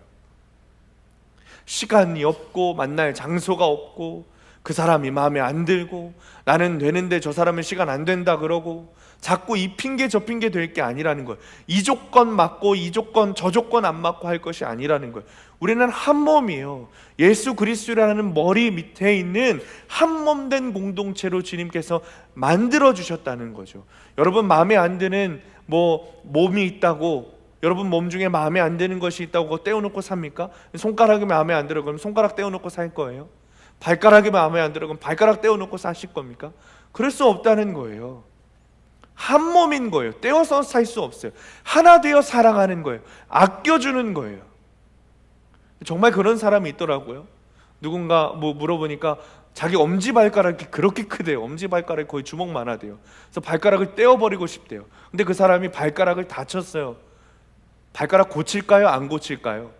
시간이 없고 만날 장소가 없고 그 사람이 마음에 안 들고 나는 되는데 저 사람은 시간 안 된다 그러고 자꾸 이 핑계 저 핑계 될 게 아니라는 거예요. 이 조건 맞고 이 조건 저 조건 안 맞고 할 것이 아니라는 거예요. 우리는 한 몸이에요. 예수 그리스도라는 머리 밑에 있는 한 몸 된 공동체로 주님께서 만들어 주셨다는 거죠. 여러분 마음에 안 드는 몸이 있다고, 여러분 몸 중에 마음에 안 드는 것이 있다고 그거 떼어놓고 삽니까? 손가락이 마음에 안 들어 그러면 손가락 떼어놓고 살 거예요? 발가락이 마음에 안 들어 그럼 발가락 떼어놓고 사실 겁니까? 그럴 수 없다는 거예요. 한 몸인 거예요. 떼어서 살 수 없어요. 하나 되어 사랑하는 거예요. 아껴주는 거예요. 정말 그런 사람이 있더라고요. 누군가 물어보니까 자기 엄지발가락이 그렇게 크대요. 엄지발가락이 거의 주먹만 하대요. 그래서 발가락을 떼어버리고 싶대요. 근데 그 사람이 발가락을 다쳤어요. 발가락 고칠까요? 안 고칠까요?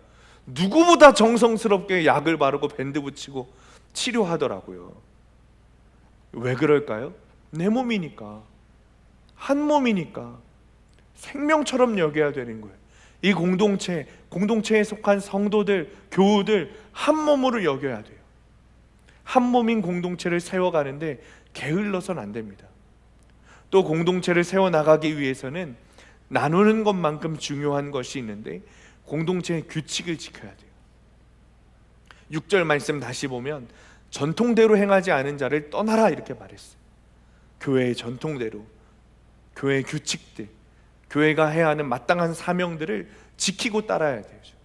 누구보다 정성스럽게 약을 바르고 밴드 붙이고 치료하더라고요. 왜 그럴까요? 내 몸이니까, 한 몸이니까 생명처럼 여겨야 되는 거예요. 이 공동체에 속한 성도들, 교우들 한 몸으로 여겨야 돼요. 한 몸인 공동체를 세워가는데 게을러서는 안 됩니다. 또 공동체를 세워나가기 위해서는 나누는 것만큼 중요한 것이 있는데 공동체의 규칙을 지켜야 돼요. 6절 말씀 다시 보면 전통대로 행하지 않은 자를 떠나라 이렇게 말했어요. 교회의 전통대로, 교회의 규칙들, 교회가 해야 하는 마땅한 사명들을 지키고 따라야 되죠.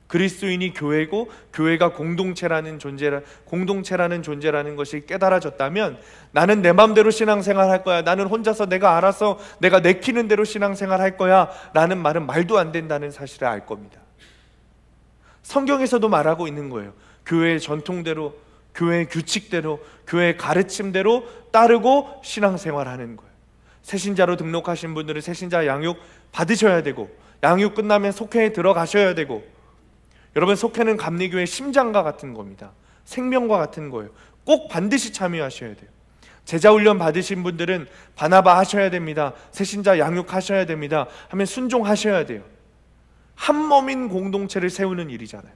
그리스도인이 교회고 교회가 공동체라는 존재라는 것이 깨달아졌다면 나는 내 마음대로 신앙생활 할 거야, 나는 혼자서 내가 알아서 내가 내키는 대로 신앙생활 할 거야 라는 말은 말도 안 된다는 사실을 알 겁니다. 성경에서도 말하고 있는 거예요. 교회의 전통대로, 교회의 규칙대로, 교회의 가르침대로 따르고 신앙생활하는 거예요. 새신자로 등록하신 분들은 새신자 양육 받으셔야 되고, 양육 끝나면 속회에 들어가셔야 되고, 여러분 속회는 감리교의 심장과 같은 겁니다. 생명과 같은 거예요. 꼭 반드시 참여하셔야 돼요. 제자훈련 받으신 분들은 바나바 하셔야 됩니다. 새신자 양육하셔야 됩니다. 하면 순종하셔야 돼요. 한 몸인 공동체를 세우는 일이잖아요.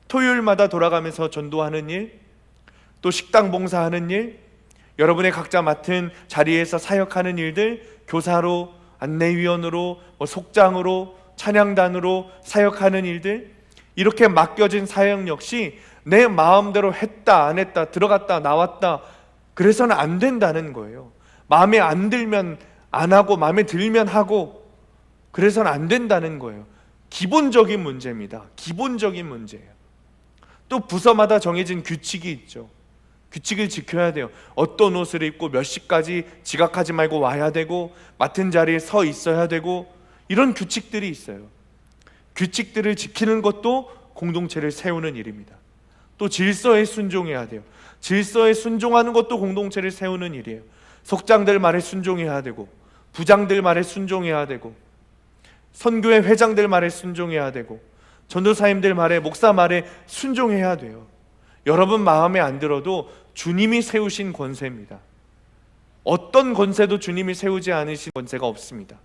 토요일마다 돌아가면서 전도하는 일, 또 식당 봉사하는 일, 여러분의 각자 맡은 자리에서 사역하는 일들, 교사로, 안내위원으로, 속장으로, 찬양단으로 사역하는 일들, 이렇게 맡겨진 사역 역시 내 마음대로 했다 안 했다, 들어갔다 나왔다 그래서는 안 된다는 거예요. 마음에 안 들면 안 하고 마음에 들면 하고 그래서는 안 된다는 거예요. 기본적인 문제입니다. 기본적인 문제예요. 또 부서마다 정해진 규칙이 있죠. 규칙을 지켜야 돼요. 어떤 옷을 입고 몇 시까지 지각하지 말고 와야 되고, 맡은 자리에 서 있어야 되고, 이런 규칙들이 있어요. 규칙들을 지키는 것도 공동체를 세우는 일입니다. 또 질서에 순종해야 돼요. 질서에 순종하는 것도 공동체를 세우는 일이에요. 속장들 말에 순종해야 되고, 부장들 말에 순종해야 되고, 선교회 회장들 말에 순종해야 되고, 전도사님들 말에, 목사 말에 순종해야 돼요. 여러분 마음에 안 들어도 주님이 세우신 권세입니다. 어떤 권세도 주님이 세우지 않으신 권세가 없습니다.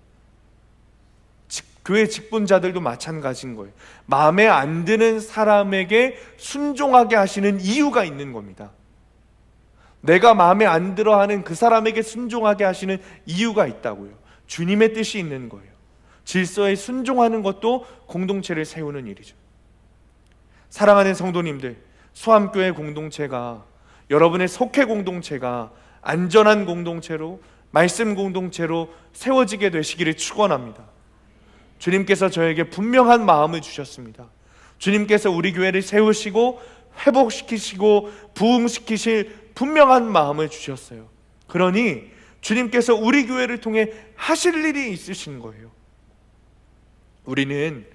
교회 직분자들도 마찬가지인 거예요. 마음에 안 드는 사람에게 순종하게 하시는 이유가 있는 겁니다. 내가 마음에 안 들어하는 그 사람에게 순종하게 하시는 이유가 있다고요. 주님의 뜻이 있는 거예요. 질서에 순종하는 것도 공동체를 세우는 일이죠. 사랑하는 성도님들, 수암교회 공동체가, 여러분의 속회 공동체가 안전한 공동체로, 말씀 공동체로 세워지게 되시기를 축원합니다. 주님께서 저에게 분명한 마음을 주셨습니다. 주님께서 우리 교회를 세우시고 회복시키시고 부흥시키실 분명한 마음을 주셨어요. 그러니 주님께서 우리 교회를 통해 하실 일이 있으신 거예요. 우리는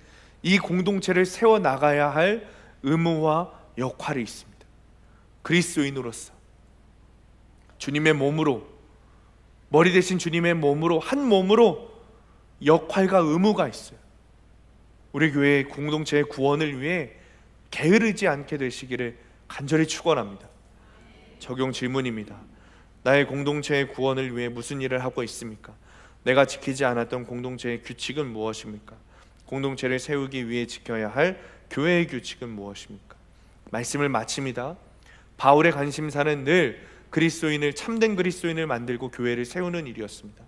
이 공동체를 세워나가야 할 의무와 역할이 있습니다. 그리스도인으로서 주님의 몸으로, 머리 대신 주님의 몸으로, 한 몸으로 역할과 의무가 있어요. 우리 교회의 공동체의 구원을 위해 게으르지 않게 되시기를 간절히 축원합니다. 적용 질문입니다. 나의 공동체의 구원을 위해 무슨 일을 하고 있습니까? 내가 지키지 않았던 공동체의 규칙은 무엇입니까? 공동체를 세우기 위해 지켜야 할 교회의 규칙은 무엇입니까? 말씀을 마칩니다. 바울의 관심사는 늘 그리스도인을, 참된 그리스도인을 만들고 교회를 세우는 일이었습니다.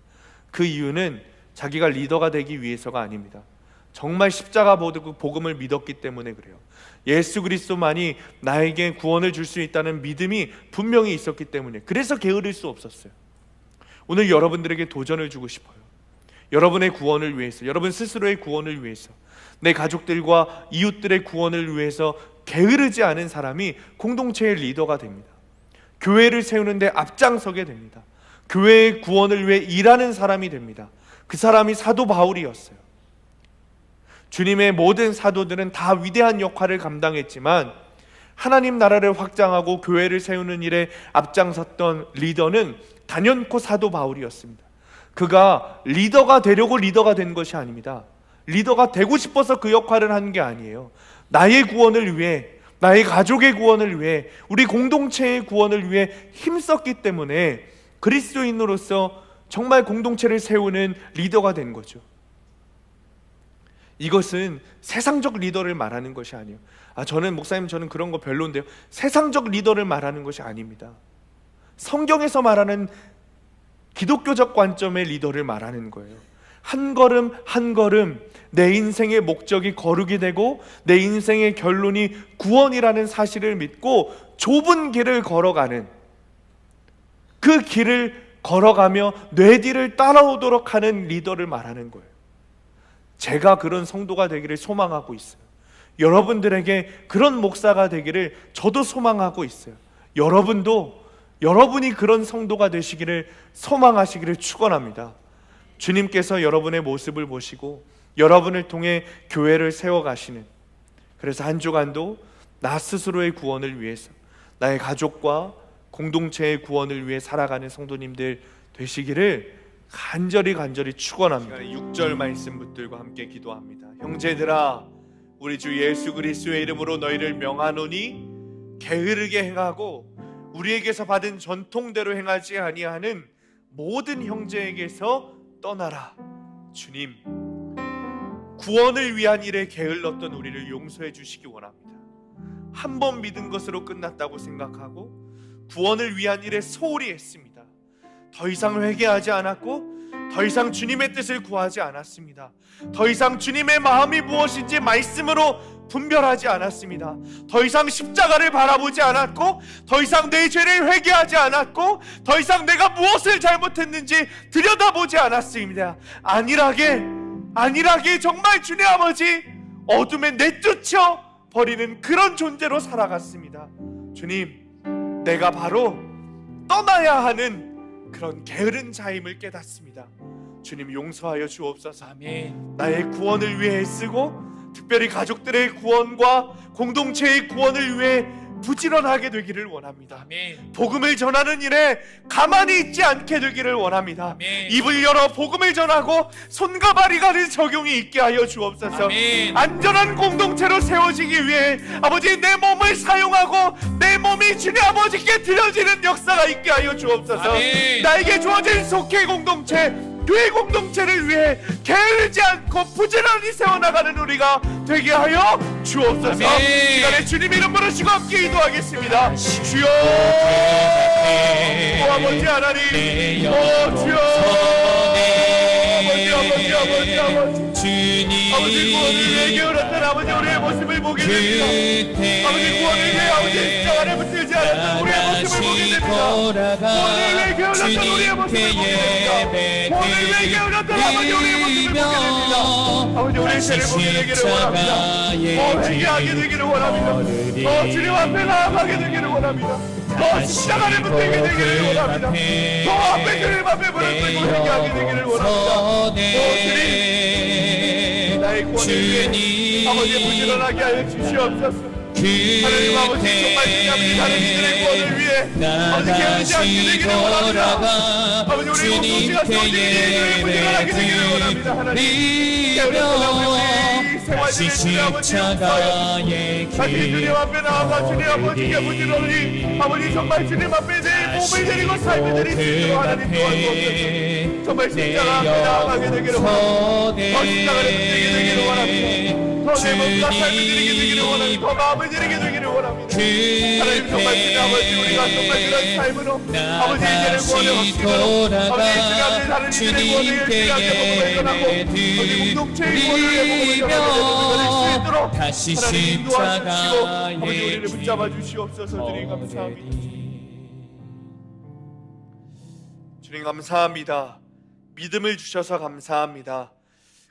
그 이유는 자기가 리더가 되기 위해서가 아닙니다. 정말 십자가 복음을 믿었기 때문에 그래요. 예수 그리스도만이 나에게 구원을 줄 수 있다는 믿음이 분명히 있었기 때문에, 그래서 게으를 수 없었어요. 오늘 여러분들에게 도전을 주고 싶어요. 여러분의 구원을 위해서, 여러분 스스로의 구원을 위해서, 내 가족들과 이웃들의 구원을 위해서 게으르지 않은 사람이 공동체의 리더가 됩니다. 교회를 세우는데 앞장서게 됩니다. 교회의 구원을 위해 일하는 사람이 됩니다. 그 사람이 사도 바울이었어요. 주님의 모든 사도들은 다 위대한 역할을 감당했지만 하나님 나라를 확장하고 교회를 세우는 일에 앞장섰던 리더는 단연코 사도 바울이었습니다. 그가 리더가 되려고 리더가 된 것이 아닙니다. 리더가 되고 싶어서 그 역할을 한 게 아니에요. 나의 구원을 위해, 나의 가족의 구원을 위해, 우리 공동체의 구원을 위해 힘썼기 때문에 그리스도인으로서 정말 공동체를 세우는 리더가 된 거죠. 이것은 세상적 리더를 말하는 것이 아니에요. 저는 목사님 저는 그런 거 별론데요. 세상적 리더를 말하는 것이 아닙니다. 성경에서 말하는 기독교적 관점의 리더를 말하는 거예요. 한 걸음 한 걸음 내 인생의 목적이 거룩이 되고 내 인생의 결론이 구원이라는 사실을 믿고 좁은 길을 걸어가는, 그 길을 걸어가며 뇌 뒤를 따라오도록 하는 리더를 말하는 거예요. 제가 그런 성도가 되기를 소망하고 있어요. 여러분들에게 그런 목사가 되기를 저도 소망하고 있어요. 여러분도 여러분이 그런 성도가 되시기를 소망하시기를 축원합니다. 주님께서 여러분의 모습을 보시고 여러분을 통해 교회를 세워가시는, 그래서 한 주간도 나 스스로의 구원을 위해서, 나의 가족과 공동체의 구원을 위해 살아가는 성도님들 되시기를 간절히 축원합니다. 6절 말씀 붙들고 함께 기도합니다. 형제들아, 우리 주 예수 그리스도의 이름으로 너희를 명하노니 게으르게 행하고 우리에게서 받은 전통대로 행하지 아니하는 모든 형제에게서 떠나라. 주님, 구원을 위한 일에 게을렀던 우리를 용서해 주시기 원합니다. 한 번 믿은 것으로 끝났다고 생각하고 구원을 위한 일에 소홀히 했습니다. 더 이상 회개하지 않았고 더 이상 주님의 뜻을 구하지 않았습니다. 더 이상 주님의 마음이 무엇인지 말씀으로 분별하지 않았습니다. 더 이상 십자가를 바라보지 않았고 더 이상 내 죄를 회개하지 않았고 더 이상 내가 무엇을 잘못했는지 들여다보지 않았습니다. 안일하게 정말 주님 아버지 어둠에 내쫓혀 버리는 그런 존재로 살아갔습니다. 주님, 내가 바로 떠나야 하는 그런 게으른 자임을 깨닫습니다. 주님, 용서하여 주옵소서. 아멘. 나의 구원을 위해 쓰고 특별히 가족들의 구원과 공동체의 구원을 위해 부지런하게 되기를 원합니다. 아멘. 복음을 전하는 일에 가만히 있지 않게 되기를 원합니다. 아멘. 입을 열어 복음을 전하고 손과 발이 가는 적용이 있게 하여 주옵소서. 아멘. 안전한 공동체로 세워지기 위해 아버지 내 몸을 사용하고 내 몸이 주님 아버지께 드려지는 역사가 있게 하여 주옵소서. 아멘. 나에게 주어진 속회 공동체, 교회 공동체를 위해 게으르지 않고 부지런히 세워나가는 우리가 되게 하여 주옵소서. 아멘. 시간에 주님 이름 부르시고 함께 기도하겠습니다. 주여, 아버지 하나님, 주여, 아버지 주님, 아버지 구원을 위해 게으렀던 아버지 우리의 모습을 보게 됩니다. 아버지 구원을 위해 아버지 십자가를 붙들지 않았던 우리의 모습을 보게 됩니다. 구원을 위해 게을렀던 우리의 모습을 보게 됩니다. 구원을 위해 게을렀던 아버지 우리의 모습을 보게 됩니다. 아버지 우리의 죄를 보게 되기를 원합니다. 회개하게 되기를 원합니다. 주님 앞에 나아가게 되기를 원합니다. 십자가를 붙들게 되기를 원합니다. 앞에 주님 앞에 무릎 꿇고 회개하게 되기를 원합니다. 주님, 나의 구원을 위해 아버지 부지런하게 하여 주시옵소서. 하나님 아버지 정말 주님 다른 이들의 구원을 위해 아버지 게으르지 않게 되기를 원합니다. 아버지 우리 공동체가 세워지기 위해 부지런하게 되기를 원합니다. 하나님, 게으르던 아버지 생활들을 주님 아버지 용서하여 다시 주님 앞에 나아가 주님 아버지께 부지런히 아버지 정말 주님 앞에 내 몸을 드리고 삶을 드릴 수 있도록 하나님 도와주옵소서. 정말 십자가 앞에 나아가게 되기를 원합니다. 더 십자가를 붙들게 되기를 원합니다. 더 내 몸과 삶을 드리게 되기를 원합니다. 더 마음을 드리게 되기를 원합니다. 하나님 정말 주님 아버지 우리가 정말 그런 삶으로 아버지 이제는 구원을 확신으로 아버지 주님 앞에 다른 이들의 구원을 열심하게 복음을 전하고 아버지 공동체의 구원을 복음을 전하게 될 수 있도록 다시 하나님 인도하시고 십자가의 아버지 우리를 붙잡아 주시옵소서. 주님 감사합니다. 주님 감사합니다. 믿음을 주셔서 감사합니다.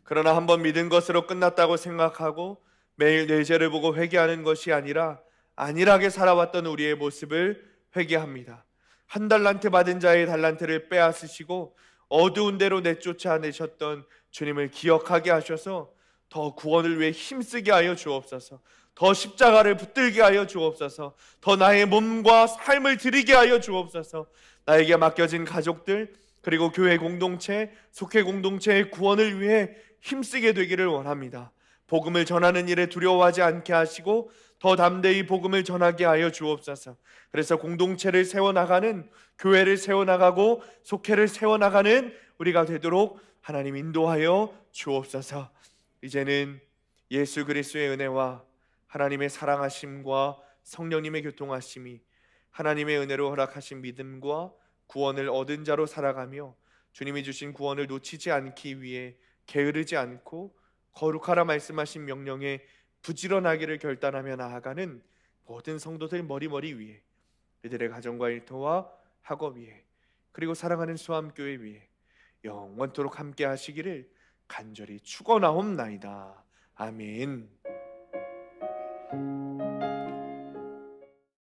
그러나 한번 믿은 것으로 끝났다고 생각하고 매일 내 죄를 보고 회개하는 것이 아니라 안일하게 살아왔던 우리의 모습을 회개합니다. 한 달란트 받은 자의 달란트를 빼앗으시고 어두운 데로 내쫓아내셨던 주님을 기억하게 하셔서 더 구원을 위해 힘쓰게 하여 주옵소서. 더 십자가를 붙들게 하여 주옵소서. 더 나의 몸과 삶을 드리게 하여 주옵소서. 나에게 맡겨진 가족들 그리고 교회 공동체, 속회 공동체의 구원을 위해 힘쓰게 되기를 원합니다. 복음을 전하는 일에 두려워하지 않게 하시고 더 담대히 복음을 전하게 하여 주옵소서. 그래서 공동체를 세워나가는, 교회를 세워나가고 속회를 세워나가는 우리가 되도록 하나님 인도하여 주옵소서. 이제는 예수 그리스도의 은혜와 하나님의 사랑하심과 성령님의 교통하심이 하나님의 은혜로 허락하신 믿음과 구원을 얻은 자로 살아가며 주님이 주신 구원을 놓치지 않기 위해 게으르지 않고 거룩하라 말씀하신 명령에 부지런하기를 결단하며 나아가는 모든 성도들 머리머리 위에, 그들의 가정과 일터와 학업 위에, 그리고 사랑하는 수암교회 위에 영원토록 함께 하시기를 간절히 축원하옵나이다. 아멘.